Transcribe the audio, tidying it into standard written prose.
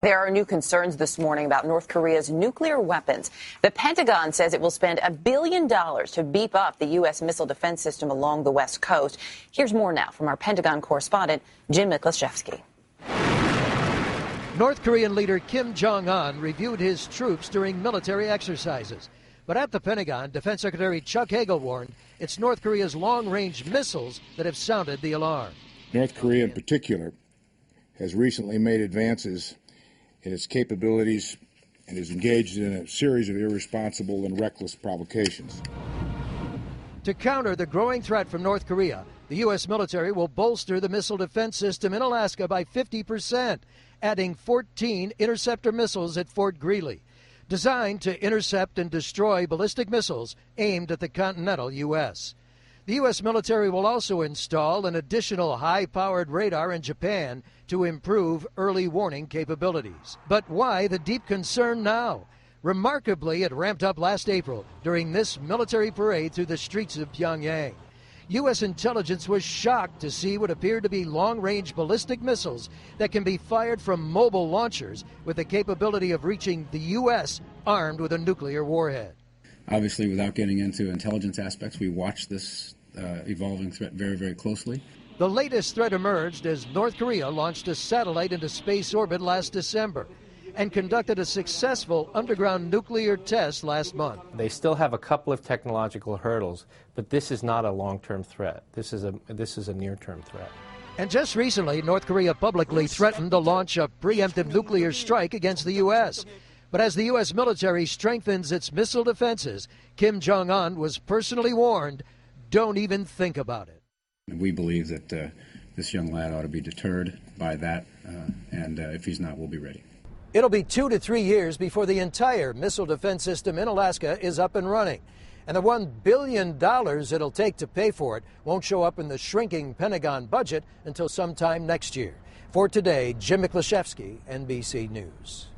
There are new concerns this morning about North Korea's nuclear weapons. The Pentagon says it will spend $1 billion to beef up the U.S. missile defense system along the West Coast. Here's more now from our Pentagon correspondent, Jim Miklaszewski. North Korean leader Kim Jong-un reviewed his troops during military exercises. But at the Pentagon, Defense Secretary Chuck Hagel warned it's North Korea's long-range missiles that have sounded the alarm. North Korea in particular has recently made advances in its capabilities and is engaged in a series of irresponsible and reckless provocations. To counter the growing threat from North Korea, the U.S. military will bolster the missile defense system in Alaska by 50%, adding 14 interceptor missiles at Fort Greely, designed to intercept and destroy ballistic missiles aimed at the continental U.S. The U.S. military will also install an additional high-powered radar in Japan to improve early warning capabilities. But why the deep concern now? Remarkably, it ramped up last April during this military parade through the streets of Pyongyang. U.S. intelligence was shocked to see what appeared to be long-range ballistic missiles that can be fired from mobile launchers with the capability of reaching the U.S. armed with a nuclear warhead. Obviously, without getting into intelligence aspects, we watch this evolving threat very, very closely. The latest threat emerged as North Korea launched a satellite into space orbit last December and conducted a successful underground nuclear test last month. They still have a couple of technological hurdles, but this is not a long-term threat. This is a near-term threat. And just recently, North Korea publicly threatened to launch a preemptive nuclear strike against the U.S. But as the U.S. military strengthens its missile defenses, Kim Jong-un was personally warned, don't even think about it. We believe that this young lad ought to be deterred by that, and if he's not, we'll be ready. It'll be 2 to 3 years before the entire missile defense system in Alaska is up and running. And the $1 billion it'll take to pay for it won't show up in the shrinking Pentagon budget until sometime next year. For today, Jim Miklaszewski, NBC News.